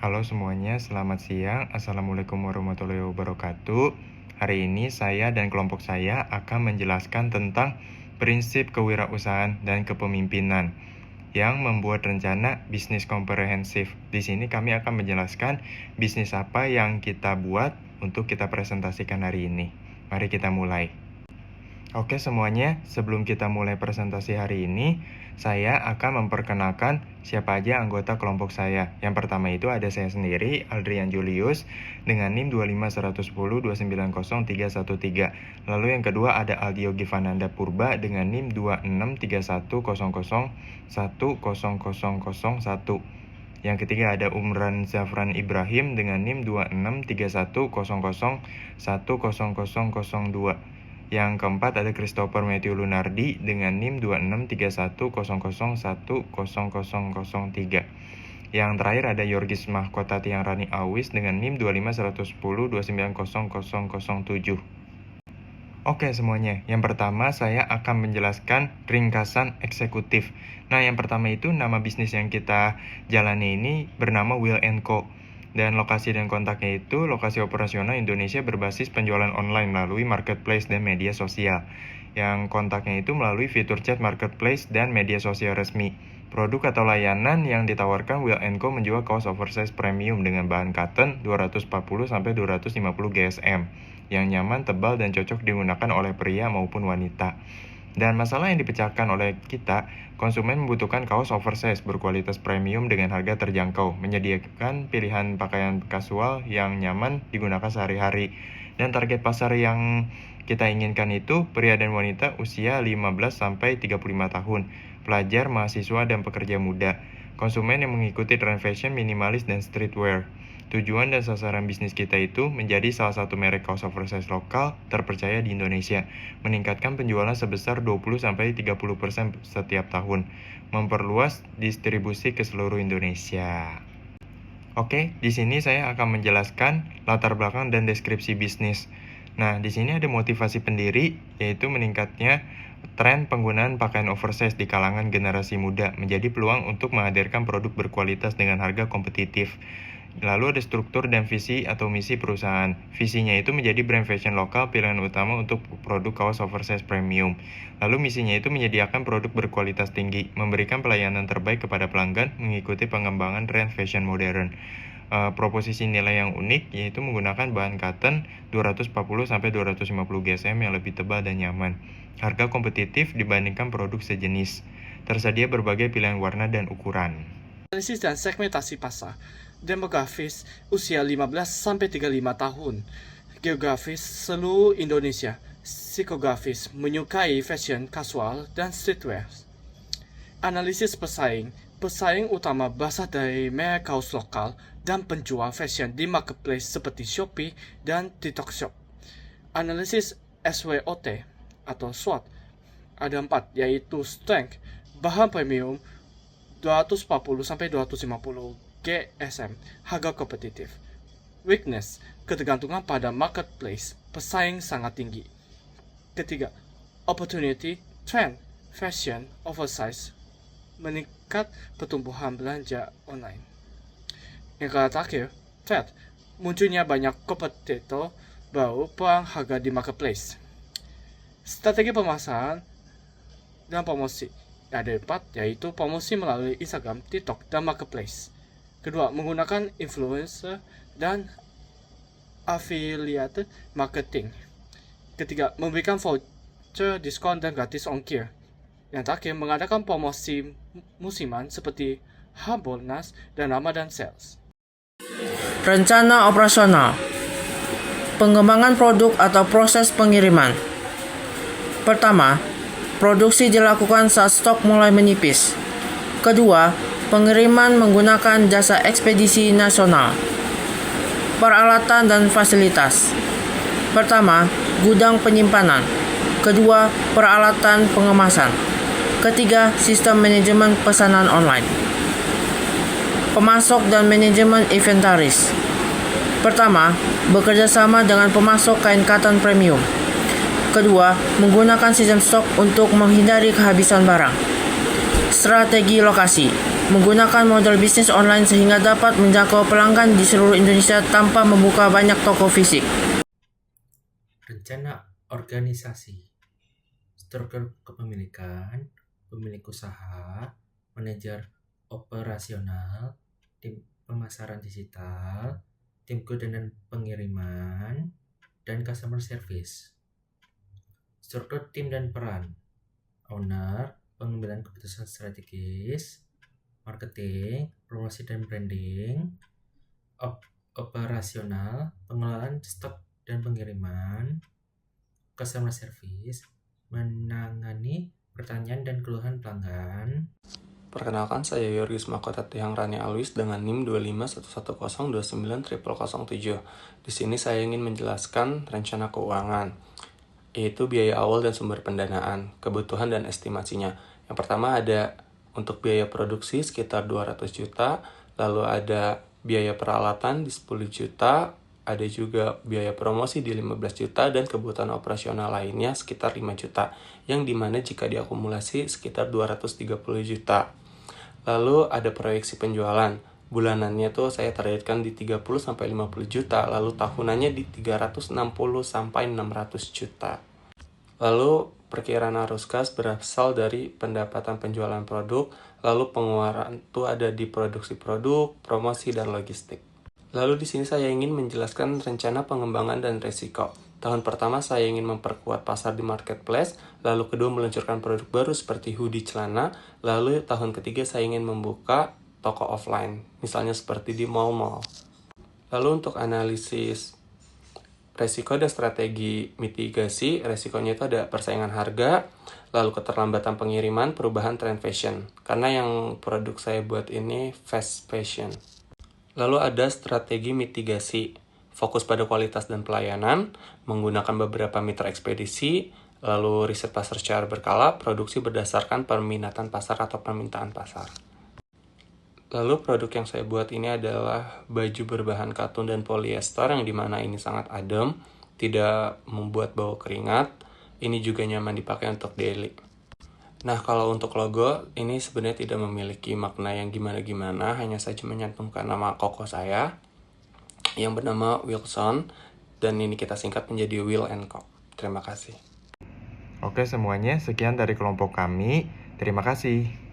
Halo semuanya, selamat siang. Assalamualaikum warahmatullahi wabarakatuh. Hari ini saya dan kelompok saya akan menjelaskan tentang prinsip kewirausahaan dan kepemimpinan yang membuat rencana bisnis komprehensif. Di sini kami akan menjelaskan bisnis apa yang kita buat untuk kita presentasikan hari ini. Mari kita mulai. Oke semuanya, sebelum kita mulai presentasi hari ini, saya akan memperkenalkan siapa aja anggota kelompok saya. Yang pertama itu ada saya sendiri, Aldrian Julius, dengan NIM 25110290313. Lalu yang kedua ada Aldio Givananda Purba dengan NIM 2631001001. Yang ketiga ada Umran Zafran Ibrahim dengan NIM 263100100002. Yang keempat ada Christopher Matthew Lunardi dengan NIM 263100100003. Yang terakhir ada Yorgis Mahkota Tiang Rani Awis dengan NIM 25110290007. Oke semuanya, yang pertama saya akan menjelaskan ringkasan eksekutif. Nah yang pertama itu nama bisnis yang kita jalani ini bernama Will & Co. Dan lokasi dan kontaknya itu lokasi operasional Indonesia berbasis penjualan online melalui marketplace dan media sosial. Yang kontaknya itu melalui fitur chat marketplace dan media sosial resmi. Produk atau layanan yang ditawarkan Will & Co menjual kaos oversize premium dengan bahan cotton 240-250 GSM yang nyaman, tebal, dan cocok digunakan oleh pria maupun wanita. Dan masalah yang dipecahkan oleh kita, konsumen membutuhkan kaos oversize berkualitas premium dengan harga terjangkau, menyediakan pilihan pakaian kasual yang nyaman digunakan sehari-hari. Dan target pasar yang kita inginkan itu pria dan wanita usia 15-35 tahun, pelajar, mahasiswa, dan pekerja muda. Konsumen yang mengikuti tren fashion minimalis dan streetwear. Tujuan dan sasaran bisnis kita itu menjadi salah satu merek kaos oversize lokal terpercaya di Indonesia, meningkatkan penjualan sebesar 20-30% setiap tahun, memperluas distribusi ke seluruh Indonesia. Oke, di sini saya akan menjelaskan latar belakang dan deskripsi bisnis. Nah, di sini ada motivasi pendiri, yaitu meningkatnya tren penggunaan pakaian oversize di kalangan generasi muda menjadi peluang untuk menghadirkan produk berkualitas dengan harga kompetitif. Lalu ada struktur dan visi atau misi perusahaan. Visinya itu menjadi brand fashion lokal pilihan utama untuk produk kaos oversize premium. Lalu misinya itu menyediakan produk berkualitas tinggi, memberikan pelayanan terbaik kepada pelanggan, mengikuti pengembangan tren fashion modern. Proposisi nilai yang unik yaitu menggunakan bahan cotton 240-250 GSM yang lebih tebal dan nyaman. Harga kompetitif dibandingkan produk sejenis. Tersedia berbagai pilihan warna dan ukuran. Analisis dan segmentasi pasar. Demografis usia 15-35 tahun. Geografis seluruh Indonesia. Psikografis menyukai fashion kasual dan streetwear. Analisis pesaing. Pesaing utama berasal dari merek kaos lokal dan penjual fashion di marketplace seperti Shopee dan TikTok Shop. Analisis SWOT atau SWOT ada 4, yaitu strength, bahan premium 240-250 GSM, harga kompetitif. Weakness, ketergantungan pada marketplace, pesaing sangat tinggi. Ketiga, opportunity, trend, fashion, oversize, meningkat pertumbuhan belanja online. Yang terakhir, threat, munculnya banyak kompetitor baru, perang harga di marketplace. Strategi pemasaran dan promosi. Ada 4, yaitu promosi melalui Instagram, TikTok, dan marketplace. Kedua, menggunakan influencer dan affiliate marketing. Ketiga, memberikan voucher, diskon, dan gratis ongkir. Yang terakhir, mengadakan promosi musiman seperti Harbolnas dan Ramadan Sales. Rencana operasional. Pengembangan produk atau proses pengiriman. Pertama, produksi dilakukan saat stok mulai menipis. Kedua, pengiriman menggunakan jasa ekspedisi nasional. Peralatan dan fasilitas. Pertama, gudang penyimpanan. Kedua, peralatan pengemasan. Ketiga, sistem manajemen pesanan online. Pemasok dan manajemen inventaris. Pertama, bekerja sama dengan pemasok kain cotton premium. Kedua, menggunakan sistem stok untuk menghindari kehabisan barang. Strategi lokasi. menggunakan model bisnis online sehingga dapat menjangkau pelanggan di seluruh Indonesia tanpa membuka banyak toko fisik. Rencana organisasi, struktur kepemilikan, pemilik usaha, manajer operasional, tim pemasaran digital, tim kemudahan pengiriman, dan customer service. Struktur tim dan peran, owner, pengambilan keputusan strategis, marketing, promosi dan branding, operasional, pengelolaan stok dan pengiriman, customer service, menangani pertanyaan dan keluhan pelanggan. Perkenalkan, saya Yorgis Mahkota Tihang Rani Alwis dengan NIM 25110290007. Di sini saya ingin menjelaskan rencana keuangan, yaitu biaya awal dan sumber pendanaan, kebutuhan dan estimasinya. Yang pertama ada untuk biaya produksi sekitar 200 juta, lalu ada biaya peralatan di 10 juta, ada juga biaya promosi di 15 juta, dan kebutuhan operasional lainnya sekitar 5 juta, yang dimana jika diakumulasi sekitar 230 juta. Lalu ada proyeksi penjualan, bulanannya tuh saya targetkan di 30-50 juta, lalu tahunannya di 360-600 juta. Lalu perkiraan arus kas berasal dari pendapatan penjualan produk, lalu pengeluaran itu ada di produksi produk, promosi, dan logistik. Lalu di sini saya ingin menjelaskan rencana pengembangan dan resiko. Tahun pertama saya ingin memperkuat pasar di marketplace, lalu kedua meluncurkan produk baru seperti hoodie celana, lalu tahun ketiga saya ingin membuka toko offline, misalnya seperti di mall-mall. Lalu untuk analisis resiko dan strategi mitigasi, resikonya itu ada persaingan harga, lalu keterlambatan pengiriman, perubahan tren fashion. Karena yang produk saya buat ini fast fashion. Lalu ada strategi mitigasi, fokus pada kualitas dan pelayanan, menggunakan beberapa mitra ekspedisi, lalu riset pasar secara berkala, produksi berdasarkan peminatan pasar atau permintaan pasar. Lalu produk yang saya buat ini adalah baju berbahan katun dan polyester yang dimana ini sangat adem, tidak membuat bau keringat, ini juga nyaman dipakai untuk daily. Nah, kalau untuk logo, ini sebenarnya tidak memiliki makna yang gimana-gimana, hanya saja menyantumkan nama koko saya yang bernama Wilson, dan ini kita singkat menjadi Will & Co. Terima kasih. Oke semuanya, sekian dari kelompok kami. Terima kasih.